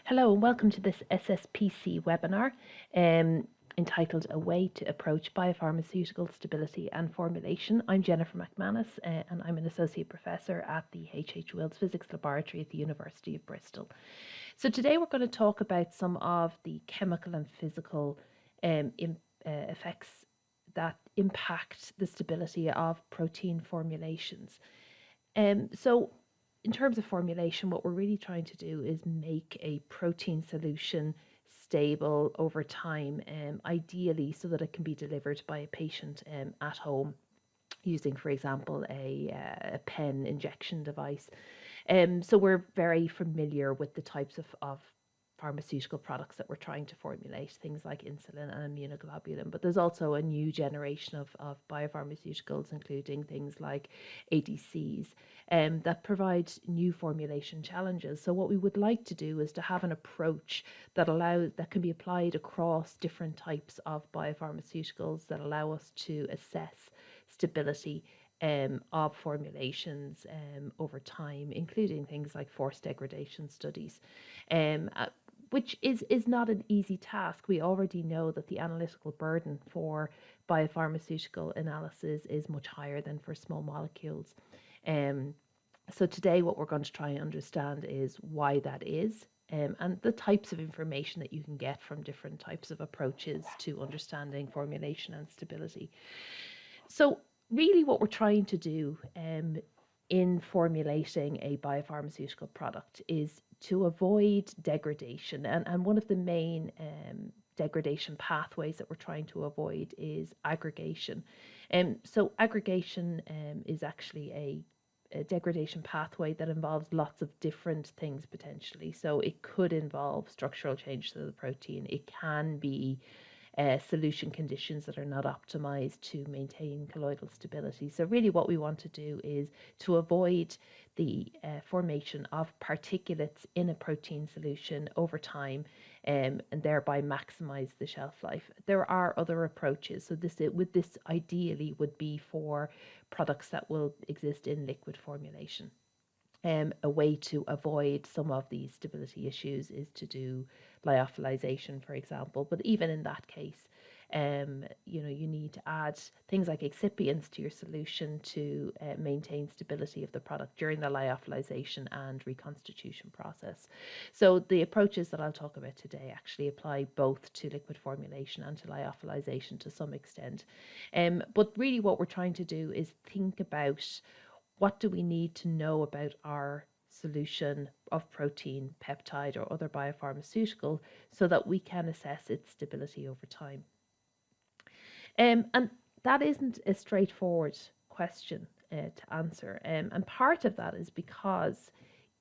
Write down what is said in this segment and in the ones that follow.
Hello and welcome to this SSPC webinar entitled A Way to Approach Biopharmaceutical Stability and Formulation. I'm Jennifer McManus and I'm an Associate Professor at the H.H. Wills Physics Laboratory at the University of Bristol. So today we're going to talk about some of the chemical and physical effects that impact the stability of protein formulations. So in terms of formulation, what we're really trying to do is make a protein solution stable over time, ideally so that it can be delivered by a patient at home using, for example, a pen injection device. So we're very familiar with the types of pharmaceutical products that we're trying to formulate, things like insulin and immunoglobulin, but there's also a new generation of biopharmaceuticals, including things like ADCs, that provide new formulation challenges. So what we would like to do is to have an approach that can be applied across different types of biopharmaceuticals that allow us to assess stability of formulations over time, including things like force degradation studies, which is not an easy task. We already know that the analytical burden for biopharmaceutical analysis is much higher than for small molecules. So today what we're going to try and understand is why that is, and the types of information that you can get from different types of approaches to understanding formulation and stability. So really what we're trying to do in formulating a biopharmaceutical product is to avoid degradation. And one of the main degradation pathways that we're trying to avoid is aggregation. So aggregation is actually a degradation pathway that involves lots of different things potentially. So it could involve structural change to the protein. It can be solution conditions that are not optimized to maintain colloidal stability. So really what we want to do is to avoid the formation of particulates in a protein solution over time, and thereby maximize the shelf life. There are other approaches. So this ideally would be for products that will exist in liquid formulation. A way to avoid some of these stability issues is to do lyophilization, for example. But even in that case, you need to add things like excipients to your solution to maintain stability of the product during the lyophilization and reconstitution process. So the approaches that I'll talk about today actually apply both to liquid formulation and to lyophilization to some extent. But really what we're trying to do is think about what do we need to know about our solution of protein, peptide, or other biopharmaceutical so that we can assess its stability over time. And that isn't a straightforward question to answer. And part of that is because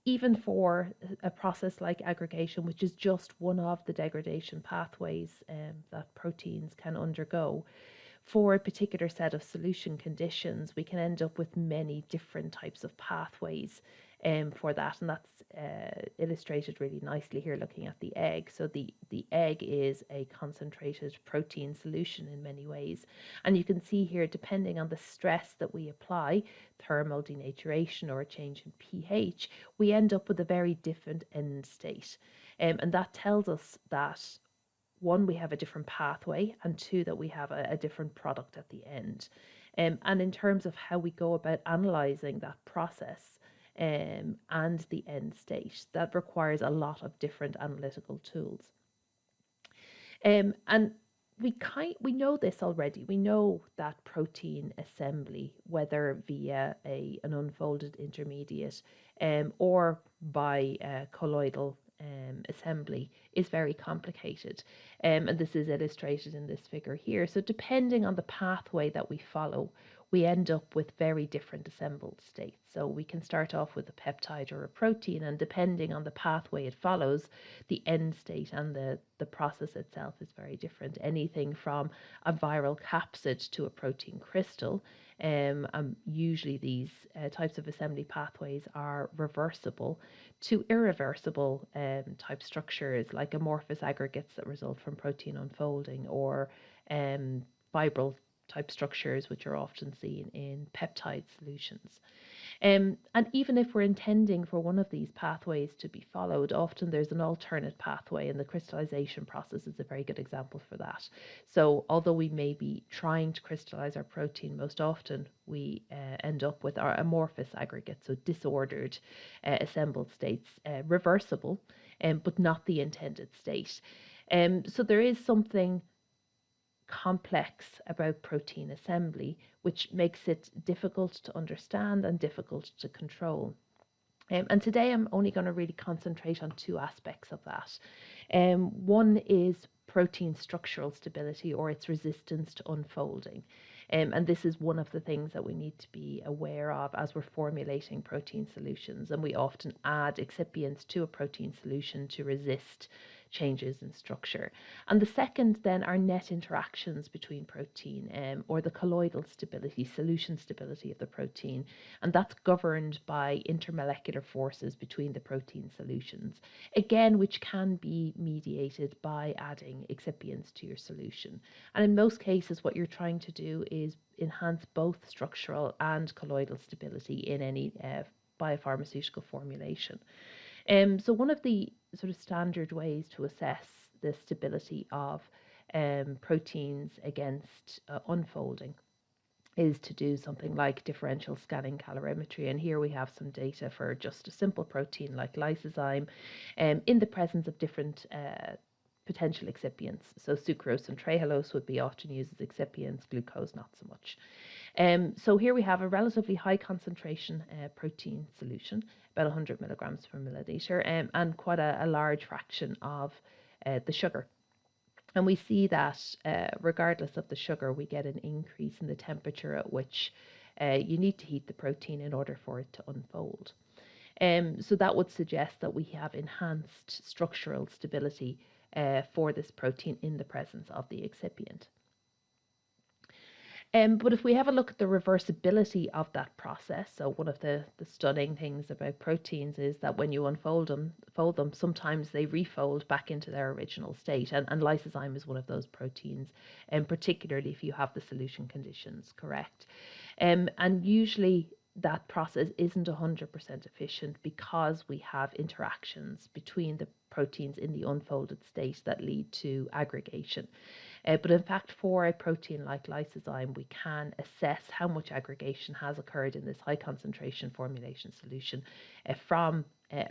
even for a process like aggregation, which is just one of the degradation pathways that proteins can undergo, for a particular set of solution conditions, we can end up with many different types of pathways for that. And that's illustrated really nicely here looking at the egg. So the egg is a concentrated protein solution in many ways. And you can see here, depending on the stress that we apply, thermal denaturation or a change in pH, we end up with a very different end state. And that tells us that one, we have a different pathway, and two, that we have a different product at the end. And in terms of how we go about analysing that process and the end state, that requires a lot of different analytical tools. And we know this already. We know that protein assembly, whether via an unfolded intermediate or by colloidal assembly, is very complicated, and this is illustrated in this figure here. So depending on the pathway that we follow, we end up with very different assembled states. So we can start off with a peptide or a protein, and depending on the pathway it follows, the end state and the process itself is very different. Anything from a viral capsid to a protein crystal. Usually these types of assembly pathways are reversible, to irreversible type structures like amorphous aggregates that result from protein unfolding, or fibril type structures, which are often seen in peptide solutions. And even if we're intending for one of these pathways to be followed, often there's an alternate pathway, and the crystallization process is a very good example for that. So although we may be trying to crystallize our protein, most often we end up with our amorphous aggregates, so disordered assembled states, reversible, but not the intended state. So there is something complex about protein assembly, which makes it difficult to understand and difficult to control. And today I'm only going to really concentrate on two aspects of that. One is protein structural stability, or its resistance to unfolding. And this is one of the things that we need to be aware of as we're formulating protein solutions. And we often add excipients to a protein solution to resist changes in structure. And the second then are net interactions between protein, or the colloidal stability, solution stability of the protein. And that's governed by intermolecular forces between the protein solutions, again, which can be mediated by adding excipients to your solution. And in most cases, what you're trying to do is enhance both structural and colloidal stability in any biopharmaceutical formulation. So one of the sort of standard ways to assess the stability of proteins against unfolding is to do something like differential scanning calorimetry. And here we have some data for just a simple protein like lysozyme in the presence of different potential excipients. So sucrose and trehalose would be often used as excipients, glucose not so much. So here we have a relatively high concentration protein solution, about 100 milligrams per milliliter, and quite a large fraction of the sugar. And we see that regardless of the sugar, we get an increase in the temperature at which you need to heat the protein in order for it to unfold. So that would suggest that we have enhanced structural stability for this protein in the presence of the excipient. But if we have a look at the reversibility of that process, so one of the stunning things about proteins is that when you fold them, sometimes they refold back into their original state. And lysozyme is one of those proteins, and particularly if you have the solution conditions correct. And usually that process isn't 100% efficient because we have interactions between the proteins in the unfolded state that lead to aggregation. But in fact, for a protein like lysozyme, we can assess how much aggregation has occurred in this high concentration formulation solution from the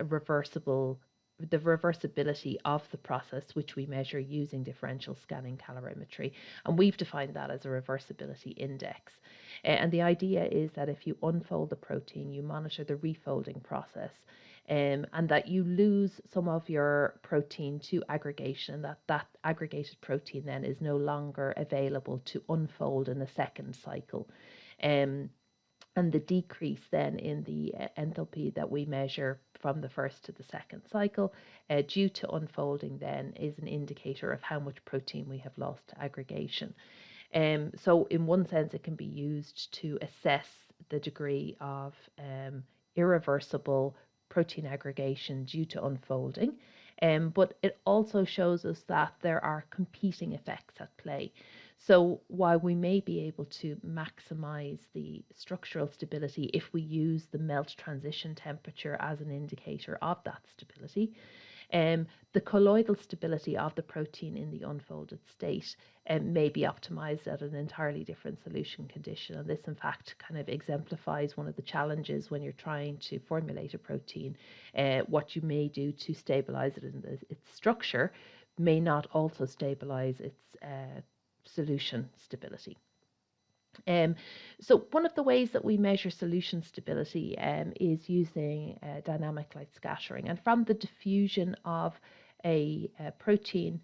reversibility of the process, which we measure using differential scanning calorimetry. And we've defined that as a reversibility index. And the idea is that if you unfold the protein, you monitor the refolding process, and that you lose some of your protein to aggregation, that aggregated protein then is no longer available to unfold in a second cycle. And the decrease then in the enthalpy that we measure from the first to the second cycle due to unfolding then is an indicator of how much protein we have lost to aggregation. So in one sense, it can be used to assess the degree of irreversible protein aggregation due to unfolding, but it also shows us that there are competing effects at play. So while we may be able to maximize the structural stability if we use the melt transition temperature as an indicator of that stability, the colloidal stability of the protein in the unfolded state may be optimized at an entirely different solution condition. And this, in fact, kind of exemplifies one of the challenges when you're trying to formulate a protein. What you may do to stabilize it in its structure may not also stabilize its solution stability. So one of the ways that we measure solution stability is using dynamic light scattering. And from the diffusion of a protein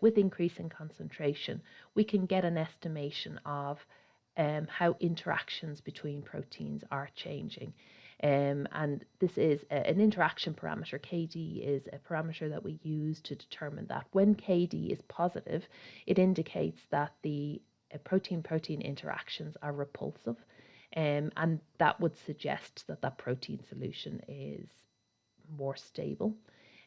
with increasing concentration, we can get an estimation of how interactions between proteins are changing. And this is an interaction parameter. KD is a parameter that we use to determine that. When KD is positive, it indicates that the protein-protein interactions are repulsive, and that would suggest that that protein solution is more stable.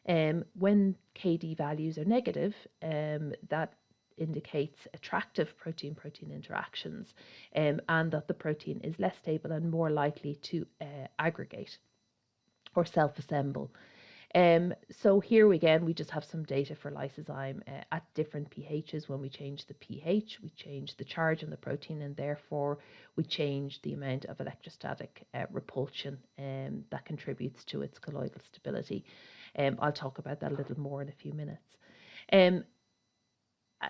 When KD values are negative, that indicates attractive protein-protein interactions, and that the protein is less stable and more likely to aggregate or self-assemble. So here again, we just have some data for lysozyme at different pHs. When we change the pH, we change the charge on the protein, and therefore we change the amount of electrostatic repulsion that contributes to its colloidal stability. I'll talk about that a little more in a few minutes.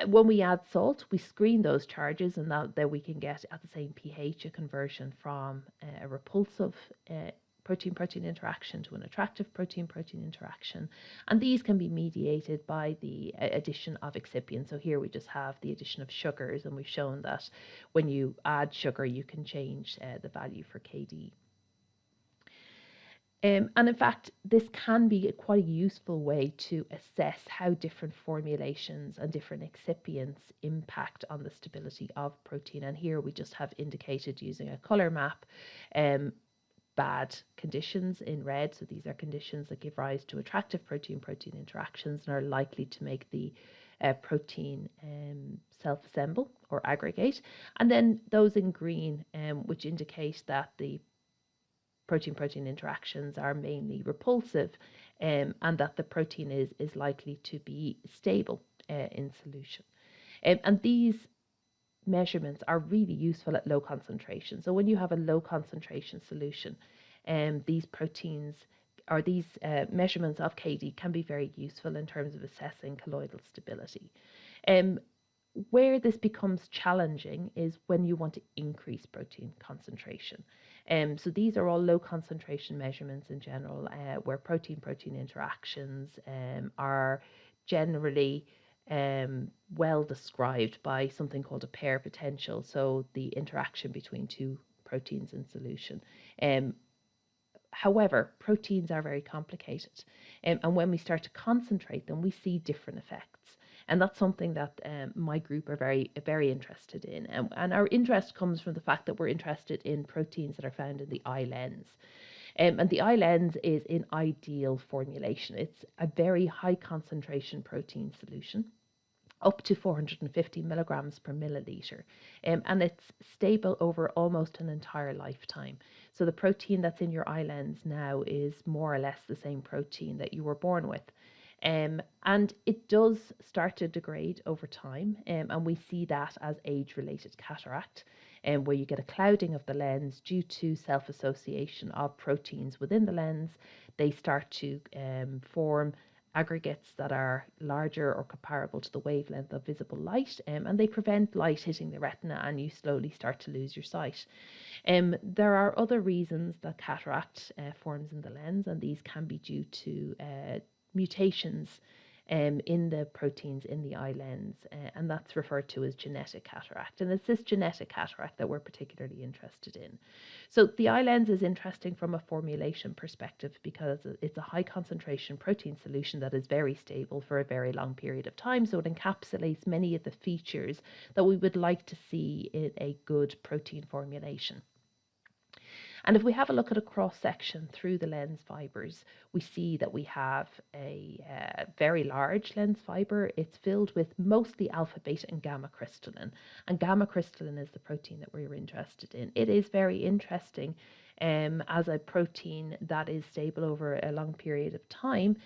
When we add salt, we screen those charges, and that we can get at the same pH a conversion from a repulsive protein-protein interaction to an attractive protein-protein interaction. And these can be mediated by the addition of excipients. So here we just have the addition of sugars, and we've shown that when you add sugar, you can change the value for Kd. And in fact, this can be quite a useful way to assess how different formulations and different excipients impact on the stability of protein. And here we just have indicated using a color map bad conditions in red. So these are conditions that give rise to attractive protein-protein interactions and are likely to make the protein self-assemble or aggregate. And then those in green, which indicate that the protein-protein interactions are mainly repulsive, and that the protein is likely to be stable in solution. And these measurements are really useful at low concentration. So when you have a low concentration solution, these proteins or these measurements of Kd can be very useful in terms of assessing colloidal stability. Where this becomes challenging is when you want to increase protein concentration. So these are all low concentration measurements in general, where protein-protein interactions are generally well described by something called a pair potential, so the interaction between two proteins in solution. However, proteins are very complicated, and when we start to concentrate them, we see different effects. And that's something that my group are very interested in. And our interest comes from the fact that we're interested in proteins that are found in the eye lens. And the eye lens is in ideal formulation. It's a very high concentration protein solution, up to 450 milligrams per milliliter. And it's stable over almost an entire lifetime. So the protein that's in your eye lens now is more or less the same protein that you were born with. And it does start to degrade over time, and we see that as age-related cataract, where you get a clouding of the lens due to self-association of proteins within the lens. They start to form aggregates that are larger or comparable to the wavelength of visible light, and they prevent light hitting the retina, and you slowly start to lose your sight. There are other reasons that cataract forms in the lens, and these can be due to mutations in the proteins in the eye lens, and that's referred to as genetic cataract. And it's this genetic cataract that we're particularly interested in. So the eye lens is interesting from a formulation perspective because it's a high concentration protein solution that is very stable for a very long period of time. So it encapsulates many of the features that we would like to see in a good protein formulation. And if we have a look at a cross-section through the lens fibers, we see that we have a very large lens fiber. It's filled with mostly alpha, beta, and gamma crystallin. And gamma crystallin is the protein that we're interested in. It is very interesting as a protein that is stable over a long period of time,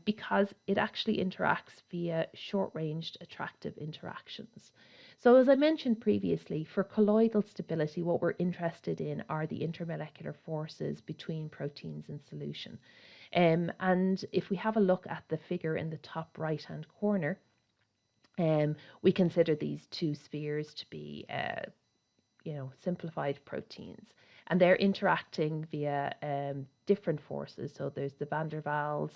because it actually interacts via short-ranged attractive interactions. So as I mentioned previously, for colloidal stability, what we're interested in are the intermolecular forces between proteins in solution. And if we have a look at the figure in the top right-hand corner, we consider these two spheres to be, simplified proteins. And they're interacting via different forces. So there's the van der Waals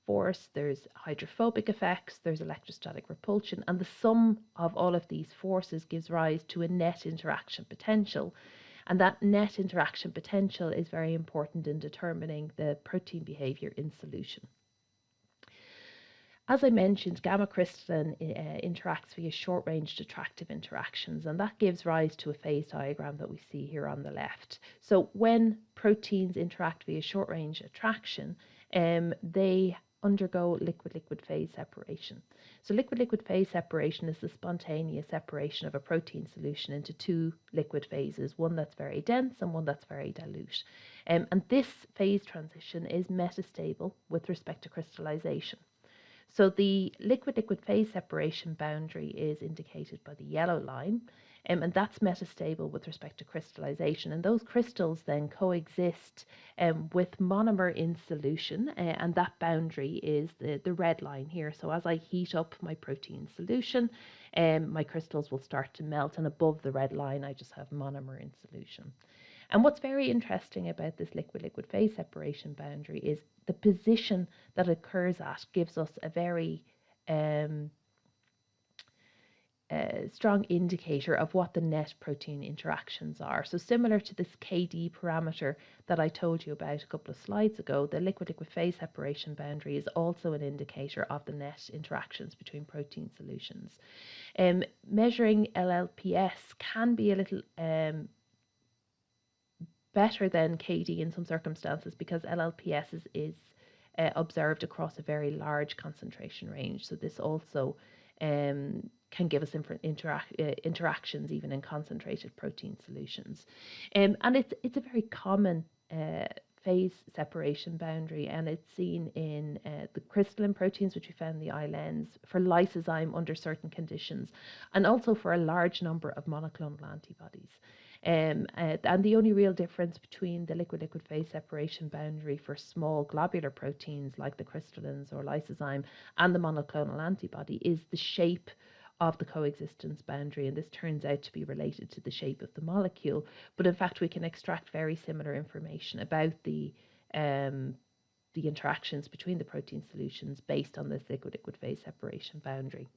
force, there's hydrophobic effects, there's electrostatic repulsion, and the sum of all of these forces gives rise to a net interaction potential. And that net interaction potential is very important in determining the protein behavior in solution. As I mentioned, gamma crystallin interacts via short-ranged attractive interactions, and that gives rise to a phase diagram that we see here on the left. So when proteins interact via short-range attraction, they undergo liquid-liquid phase separation. So liquid-liquid phase separation is the spontaneous separation of a protein solution into two liquid phases, one that's very dense and one that's very dilute. And this phase transition is metastable with respect to crystallization. So the liquid-liquid phase separation boundary is indicated by the yellow line, and that's metastable with respect to crystallization. And those crystals then coexist with monomer in solution, and that boundary is the red line here. So as I heat up my protein solution, my crystals will start to melt, and above the red line I just have monomer in solution. And what's very interesting about this liquid-liquid phase separation boundary is the position that it occurs at gives us a very strong indicator of what the net protein interactions are. So similar to this KD parameter that I told you about a couple of slides ago, the liquid-liquid phase separation boundary is also an indicator of the net interactions between protein solutions. Measuring LLPS can be a little better than KD in some circumstances because LLPS is observed across a very large concentration range. So this also can give us interactions even in concentrated protein solutions. And it's a very common phase separation boundary, and it's seen in the crystalline proteins, which we found in the iLens, for lysozyme under certain conditions, and also for a large number of monoclonal antibodies. And the only real difference between the liquid-liquid phase separation boundary for small globular proteins like the crystallins or lysozyme and the monoclonal antibody is the shape of the coexistence boundary, and this turns out to be related to the shape of the molecule. But in fact, we can extract very similar information about the interactions between the protein solutions based on this liquid-liquid phase separation boundary.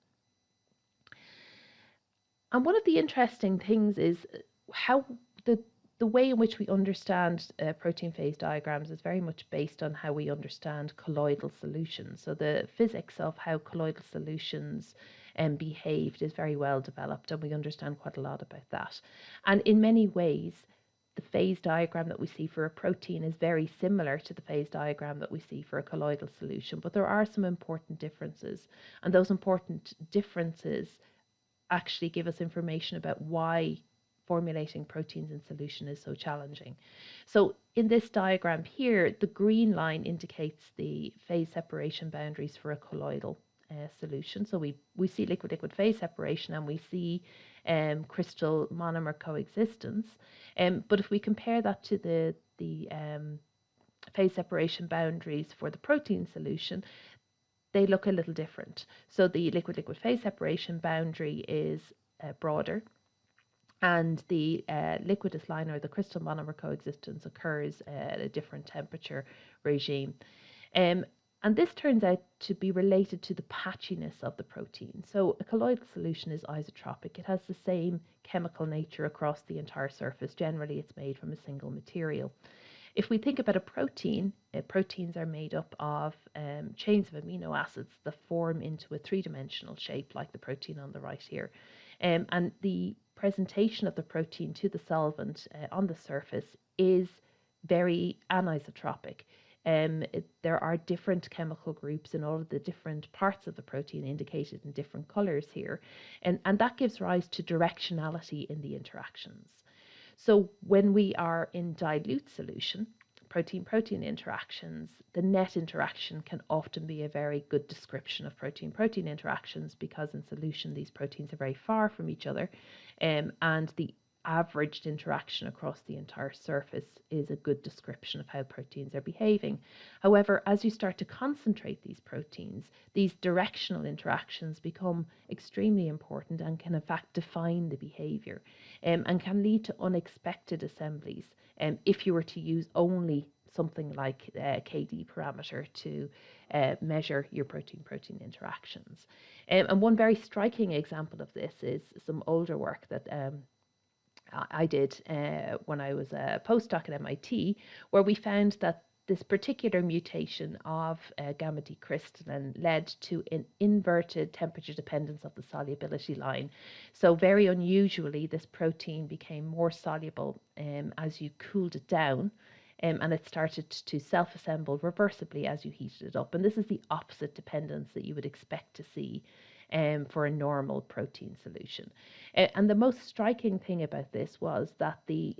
And one of the interesting things is how the way in which we understand protein phase diagrams is very much based on how we understand colloidal solutions. So the physics of how colloidal solutions behaved is very well developed, and we understand quite a lot about that. And in many ways, the phase diagram that we see for a protein is very similar to the phase diagram that we see for a colloidal solution, but there are some important differences, and those important differences actually give us information about why formulating proteins in solution is so challenging. So in this diagram here, the green line indicates the phase separation boundaries for a colloidal solution. So we see liquid-liquid phase separation, and we see crystal monomer coexistence. But if we compare that to the phase separation boundaries for the protein solution, they look a little different. So the liquid-liquid phase separation boundary is broader, and the liquidus line, or the crystal monomer coexistence, occurs at a different temperature regime. And this turns out to be related to the patchiness of the protein. So a colloidal solution is isotropic. It has the same chemical nature across the entire surface. Generally, it's made from a single material. If we think about a protein, proteins are made up of chains of amino acids that form into a three-dimensional shape, like the protein on the right here. And the presentation of the protein to the solvent on the surface is very anisotropic. There are different chemical groups in all of the different parts of the protein indicated in different colors here, and that gives rise to directionality in the interactions. So when we are in dilute solution, protein-protein interactions, the net interaction can often be a very good description of protein-protein interactions, because in solution these proteins are very far from each other, and the averaged interaction across the entire surface is a good description of how proteins are behaving. However, as you start to concentrate these proteins, these directional interactions become extremely important and can in fact define the behavior, and can lead to unexpected assemblies if you were to use only something like KD parameter to measure your protein-protein interactions. And one very striking example of this is some older work that I did when I was a postdoc at MIT, where we found that this particular mutation of gamma-D-crystallin led to an inverted temperature dependence of the solubility line. So very unusually, this protein became more soluble as you cooled it down, and it started to self-assemble reversibly as you heated it up. And this is the opposite dependence that you would expect to see for a normal protein solution. And the most striking thing about this was that the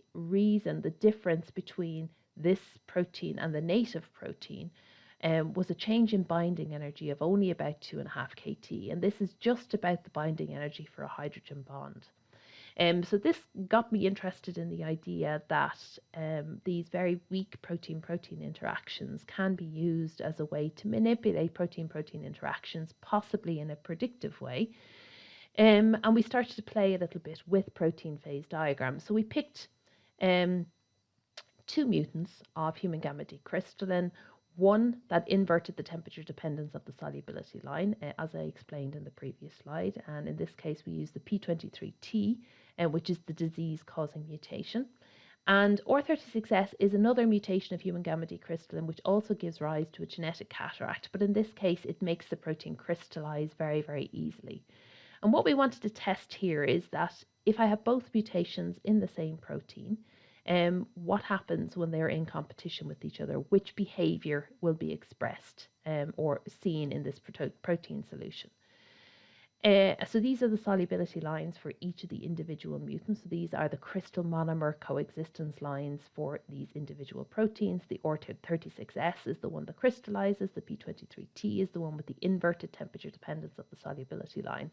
difference between this protein and the native protein was a change in binding energy of only about 2.5 kT. And this is just about the binding energy for a hydrogen bond. So this got me interested in the idea that these very weak protein-protein interactions can be used as a way to manipulate protein-protein interactions, possibly in a predictive way. And we started to play a little bit with protein phase diagrams. So we picked 2 mutants of human gamma D-crystallin, one that inverted the temperature dependence of the solubility line, as I explained in the previous slide. And in this case, we use the P23T, which is the disease-causing mutation. And OR36S is another mutation of human gamma D-crystallin, which also gives rise to a genetic cataract. But in this case, it makes the protein crystallize very, very easily. And what we wanted to test here is that if I have both mutations in the same protein, what happens when they're in competition with each other, which behavior will be expressed or seen in this protein solution. So these are the solubility lines for each of the individual mutants. So these are the crystal monomer coexistence lines for these individual proteins. The OR36S is the one that crystallizes. The P23T is the one with the inverted temperature dependence of the solubility line.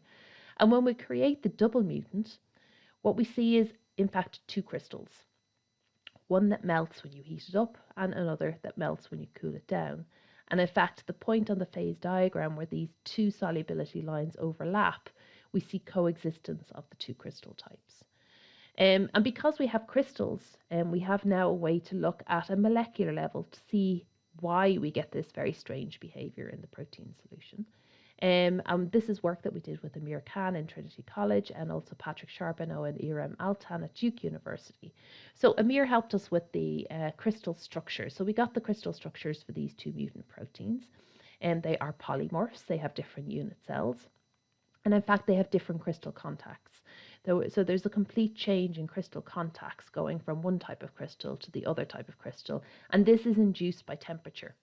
And when we create the double mutant, what we see is, in fact, 2 crystals. One that melts when you heat it up and another that melts when you cool it down. And in fact, the point on the phase diagram where these 2 solubility lines overlap, we see coexistence of the 2 crystal types. And because we have crystals, we have now a way to look at a molecular level to see why we get this very strange behavior in the protein solution. And this is work that we did with Amir Khan in Trinity College and also Patrick Charbonneau and Irem Altan at Duke University. So Amir helped us with the crystal structures. So we got the crystal structures for these 2 mutant proteins, and they are polymorphs. They have different unit cells. And in fact, they have different crystal contacts. So there's a complete change in crystal contacts going from one type of crystal to the other type of crystal. And this is induced by temperature.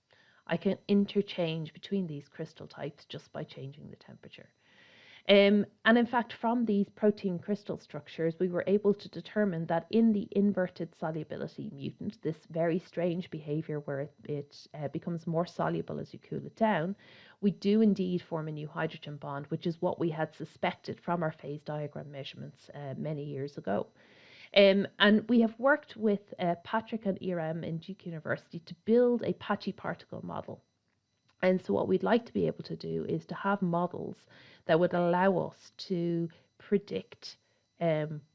I can interchange between these crystal types just by changing the temperature. And in fact, from these protein crystal structures, we were able to determine that in the inverted solubility mutant, this very strange behavior where it becomes more soluble as you cool it down, we do indeed form a new hydrogen bond, which is what we had suspected from our phase diagram measurements many years ago. And we have worked with Patrick and Irem in Duke University to build a patchy particle model. And so what we'd like to be able to do is to have models that would allow us to predict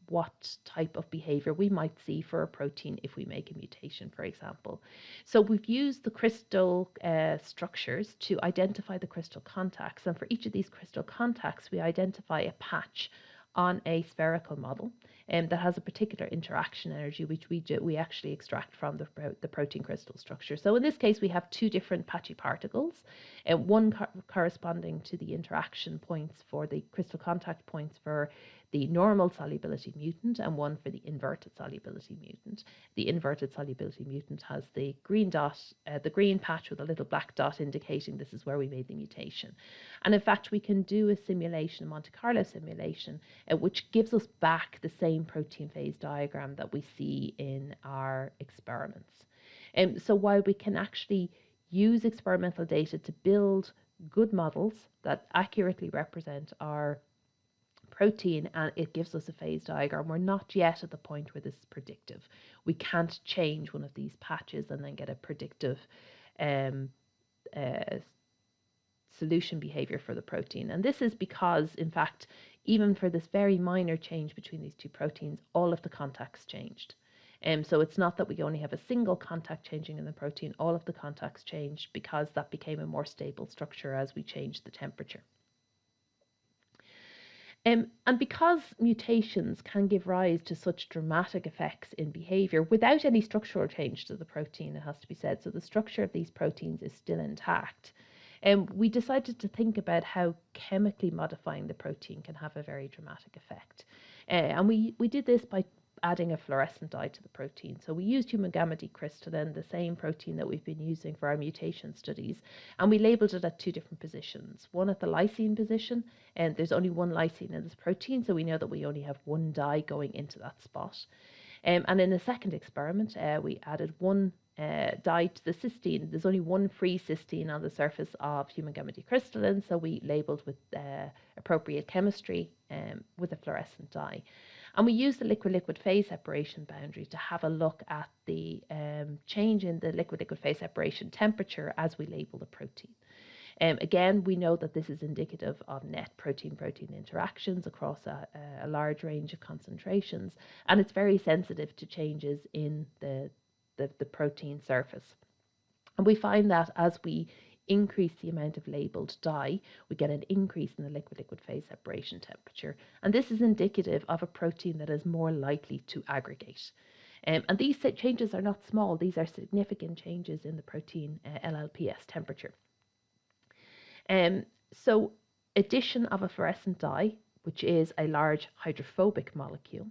what type of behavior we might see for a protein if we make a mutation, for example. So we've used the crystal structures to identify the crystal contacts. And for each of these crystal contacts, we identify a patch on a spherical model that has a particular interaction energy, which we actually extract from the protein crystal structure. So in this case, we have 2 different patchy particles, one corresponding to the interaction points for the crystal contact points for the normal solubility mutant and one for the inverted solubility mutant. The inverted solubility mutant has the green dot, the green patch with a little black dot indicating this is where we made the mutation. And in fact, we can do a simulation, a Monte Carlo simulation, which gives us back the same protein phase diagram that we see in our experiments. So while we can actually use experimental data to build good models that accurately represent our protein and it gives us a phase diagram, we're not yet at the point where this is predictive. We can't change one of these patches and then get a predictive solution behavior for the protein. And this is because, in fact, even for this very minor change between these 2 proteins, all of the contacts changed. So it's not that we only have a single contact changing in the protein, all of the contacts changed because that became a more stable structure as we changed the temperature. And because mutations can give rise to such dramatic effects in behavior without any structural change to the protein, it has to be said, so the structure of these proteins is still intact, we decided to think about how chemically modifying the protein can have a very dramatic effect. And we did this by adding a fluorescent dye to the protein. So we used human yD-crystallin, the same protein that we've been using for our mutation studies, and we labeled it at two different positions. One at the lysine position, and there's only one lysine in this protein, so we know that we only have one dye going into that spot. And in a second experiment, we added one dye to the cysteine. There's only one free cysteine on the surface of human yD-crystallin, so we labeled with appropriate chemistry with a fluorescent dye. And we use the liquid-liquid phase separation boundary to have a look at the change in the liquid-liquid phase separation temperature as we label the protein. Again, we know that this is indicative of net protein-protein interactions across a large range of concentrations, and it's very sensitive to changes in the protein surface. And we find that as we increase the amount of labelled dye, we get an increase in the liquid-liquid phase separation temperature. And this is indicative of a protein that is more likely to aggregate. And these changes are not small. These are significant changes in the protein LLPS temperature. So addition of a fluorescent dye, which is a large hydrophobic molecule,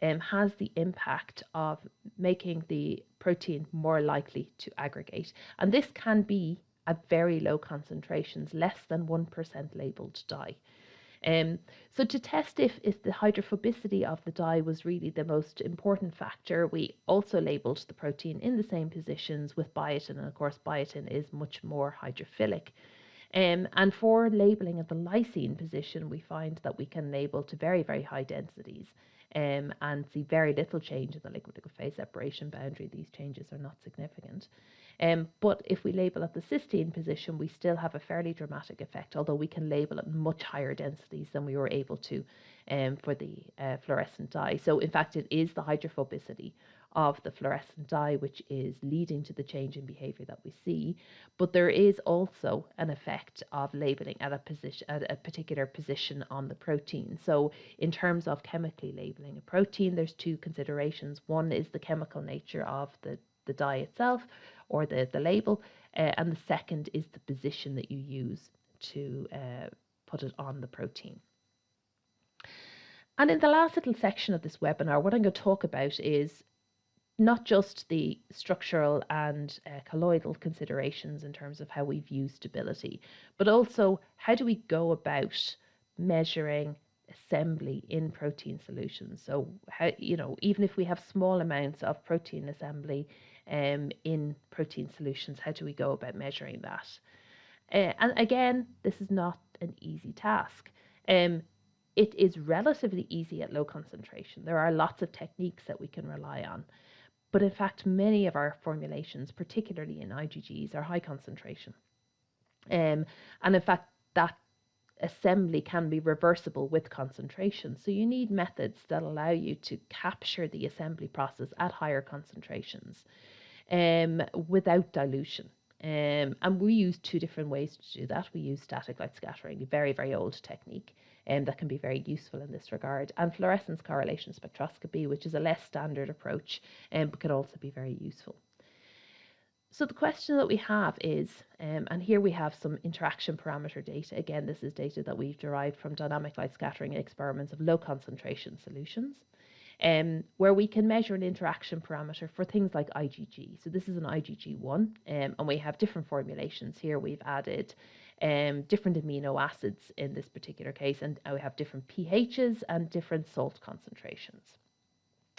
has the impact of making the protein more likely to aggregate. And this can be at very low concentrations, less than 1% labelled dye. So to test if the hydrophobicity of the dye was really the most important factor, we also labelled the protein in the same positions with biotin, and of course biotin is much more hydrophilic. And for labelling at the lysine position, we find that we can label to very, very high densities and see very little change in the liquid-liquid phase separation boundary. These changes are not significant. But if we label at the cysteine position, we still have a fairly dramatic effect, although we can label at much higher densities than we were able to for the fluorescent dye. So in fact, it is the hydrophobicity of the fluorescent dye which is leading to the change in behavior that we see, but there is also an effect of labeling at a particular position on the protein. So in terms of chemically labeling a protein, there's two considerations. One is the chemical nature of the dye itself or the label, and the second is the position that you use to put it on the protein. And in the last little section of this webinar, what I'm going to talk about is not just the structural and colloidal considerations in terms of how we view stability, but also how do we go about measuring assembly in protein solutions. So how, even if we have small amounts of protein assembly in protein solutions, how do we go about measuring that? And again, this is not an easy task. It is relatively easy at low concentration. There are lots of techniques that we can rely on. But in fact, many of our formulations, particularly in IgGs, are high concentration. And in fact, that assembly can be reversible with concentration. So you need methods that allow you to capture the assembly process at higher concentrations without dilution. And we use two different ways to do that. We use static light scattering, a very, very old technique, that can be very useful in this regard, and fluorescence correlation spectroscopy, which is a less standard approach, but can also be very useful. So the question that we have is, and here we have some interaction parameter data. Again, this is data that we've derived from dynamic light scattering experiments of low concentration solutions, where we can measure an interaction parameter for things like IgG. So this is an IgG1, and we have different formulations here. We've added different amino acids in this particular case, and we have different pHs and different salt concentrations.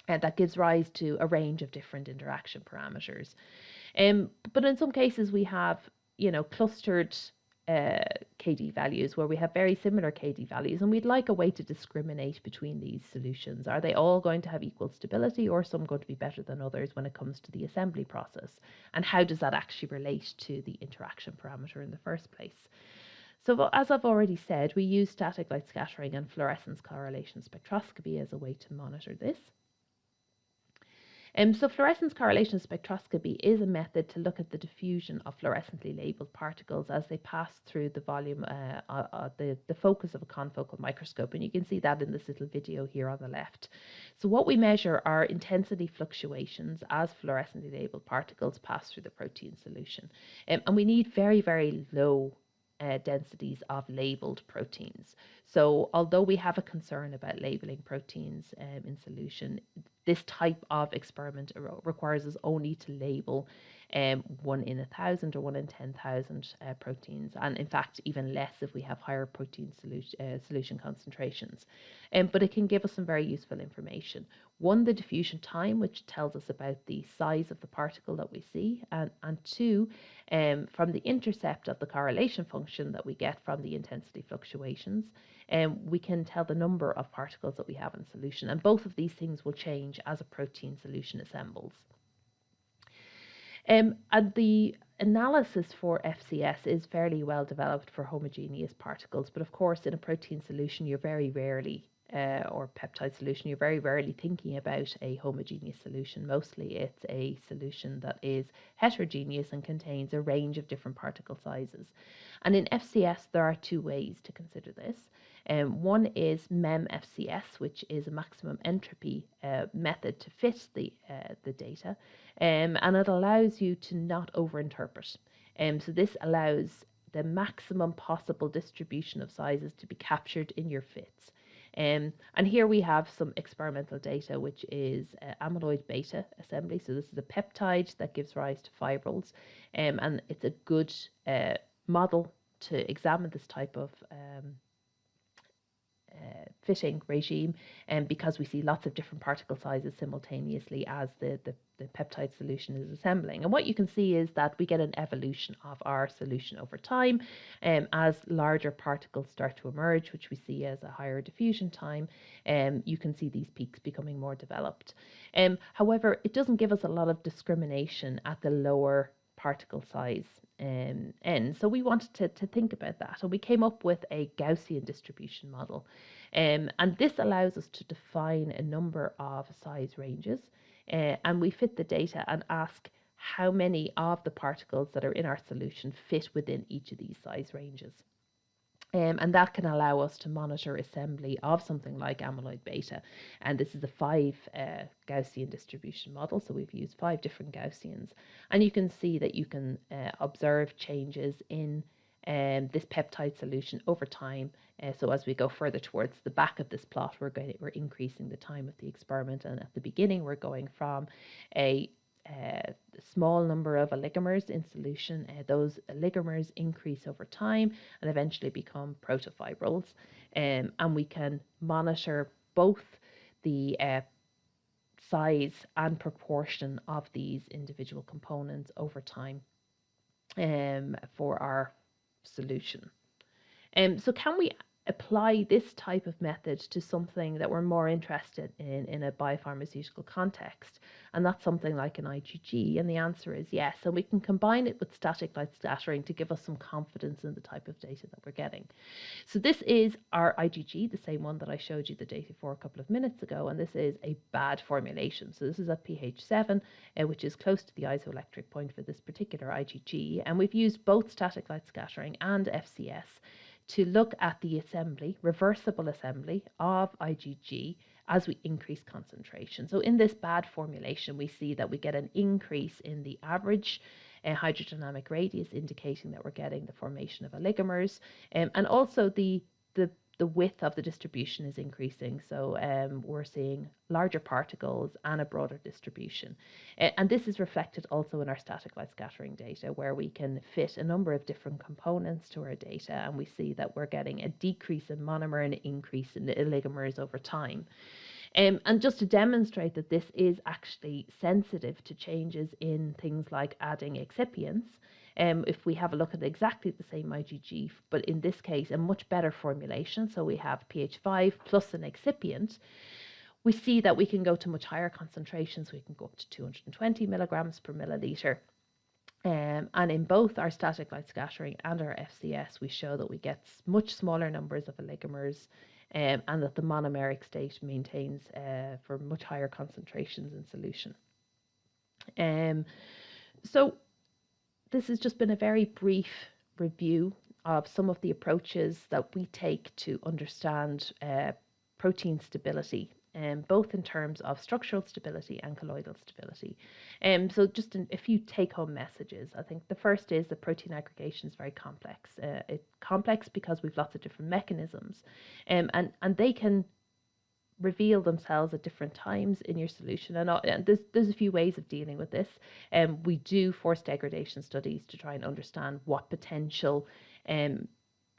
And that gives rise to a range of different interaction parameters. But in some cases we have, clustered KD values where we have very similar KD values, and we'd like a way to discriminate between these solutions. Are they all going to have equal stability, or some going to be better than others when it comes to the assembly process? And how does that actually relate to the interaction parameter in the first place? So as I've already said, we use static light scattering and fluorescence correlation spectroscopy as a way to monitor this. So fluorescence correlation spectroscopy is a method to look at the diffusion of fluorescently labelled particles as they pass through the volume, the focus of a confocal microscope, and you can see that in this little video here on the left. So what we measure are intensity fluctuations as fluorescently labelled particles pass through the protein solution, and we need very, very low densities of labeled proteins. So although we have a concern about labeling proteins in solution, this type of experiment requires us only to label 1 in 1,000 or 1 in 10,000 proteins, and in fact even less if we have higher protein solution concentrations. But it can give us some very useful information. One, the diffusion time, which tells us about the size of the particle that we see, and two, from the intercept of the correlation function that we get from the intensity fluctuations, we can tell the number of particles that we have in solution, and both of these things will change as a protein solution assembles. And the analysis for FCS is fairly well developed for homogeneous particles, but of course in a protein solution you're very rarely, or peptide solution, you're very rarely thinking about a homogeneous solution. Mostly it's a solution that is heterogeneous and contains a range of different particle sizes. And in FCS there are two ways to consider this. One is MEM-FCS, which is a maximum entropy method to fit the data, and it allows you to not overinterpret. So this allows the maximum possible distribution of sizes to be captured in your fits. And here we have some experimental data, which is amyloid beta assembly. So this is a peptide that gives rise to fibrils, and it's a good model to examine this type of fitting regime, and because we see lots of different particle sizes simultaneously as the peptide solution is assembling. And what you can see is that we get an evolution of our solution over time as larger particles start to emerge, which we see as a higher diffusion time. You can see these peaks becoming more developed. However, it doesn't give us a lot of discrimination at the lower particle size n. So we wanted to think about that, and we came up with a Gaussian distribution model. And this allows us to define a number of size ranges, and we fit the data and ask how many of the particles that are in our solution fit within each of these size ranges. And that can allow us to monitor assembly of something like amyloid beta. And this is a 5 Gaussian distribution model. So we've used 5 different Gaussians. And you can see that you can observe changes in this peptide solution over time. So as we go further towards the back of this plot, we're increasing the time of the experiment. And at the beginning, we're going from a small number of oligomers in solution. Those oligomers increase over time and eventually become protofibrils, and we can monitor both the size and proportion of these individual components over time for our solution. So can we apply this type of method to something that we're more interested in a biopharmaceutical context? And that's something like an IgG, and the answer is yes. And we can combine it with static light scattering to give us some confidence in the type of data that we're getting. So this is our IgG, the same one that I showed you the data for a couple of minutes ago, and this is a bad formulation. So this is at pH 7, which is close to the isoelectric point for this particular IgG, and we've used both static light scattering and FCS to look at the assembly, reversible assembly of IgG as we increase concentration. So in this bad formulation, we see that we get an increase in the average hydrodynamic radius, indicating that we're getting the formation of oligomers, and also the width of the distribution is increasing. So we're seeing larger particles and a broader distribution. And this is reflected also in our static light scattering data, where we can fit a number of different components to our data, and we see that we're getting a decrease in monomer and an increase in the oligomers over time. And just to demonstrate that this is actually sensitive to changes in things like adding excipients, if we have a look at exactly the same IgG, but in this case a much better formulation, so we have pH 5 plus an excipient, we see that we can go to much higher concentrations. We can go up to 220 milligrams per milliliter. And in both our static light scattering and our FCS, we show that we get much smaller numbers of oligomers, and that the monomeric state maintains for much higher concentrations in solution. So this has just been a very brief review of some of the approaches that we take to understand protein stability both in terms of structural stability and colloidal stability. So just a few take-home messages. I think the first is that protein aggregation is very complex. It's complex because we've lots of different mechanisms, and they can reveal themselves at different times in your solution. And there's a few ways of dealing with this. We do forced degradation studies to try and understand what potential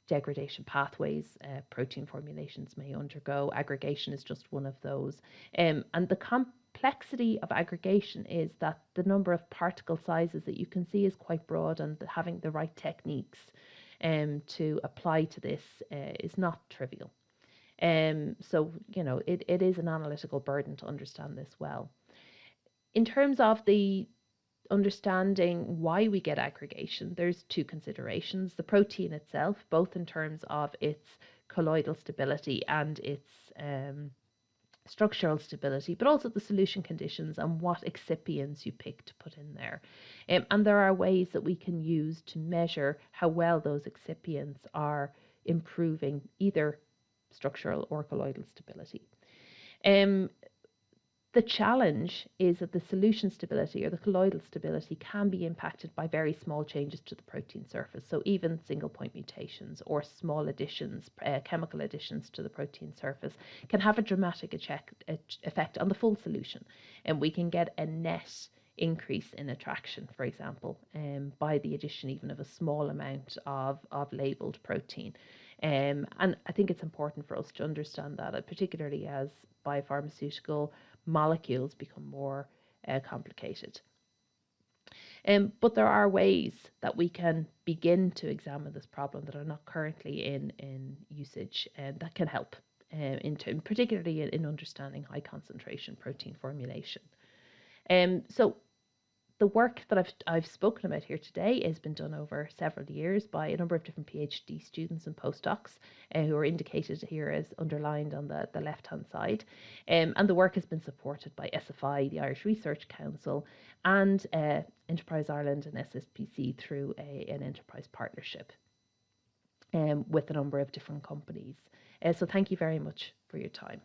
degradation pathways protein formulations may undergo. Aggregation is just one of those. And the complexity of aggregation is that the number of particle sizes that you can see is quite broad, and having the right techniques to apply to this is not trivial. So, it is an analytical burden to understand this well. In terms of the understanding why we get aggregation, there's two considerations. The protein itself, both in terms of its colloidal stability and its structural stability, but also the solution conditions and what excipients you pick to put in there. And there are ways that we can use to measure how well those excipients are improving either structural or colloidal stability. The challenge is that the solution stability or the colloidal stability can be impacted by very small changes to the protein surface. So even single point mutations or small additions, chemical additions to the protein surface can have a dramatic effect on the full solution. And we can get a net increase in attraction, for example, by the addition even of a small amount of labeled protein. And I think it's important for us to understand that, particularly as biopharmaceutical molecules become more complicated. But there are ways that we can begin to examine this problem that are not currently in usage, and that can help, particularly in understanding high concentration protein formulation. So the work that I've spoken about here today has been done over several years by a number of different PhD students and postdocs who are indicated here as underlined on the left-hand side. And the work has been supported by SFI, the Irish Research Council, and Enterprise Ireland and SSPC through an enterprise partnership with a number of different companies. So thank you very much for your time.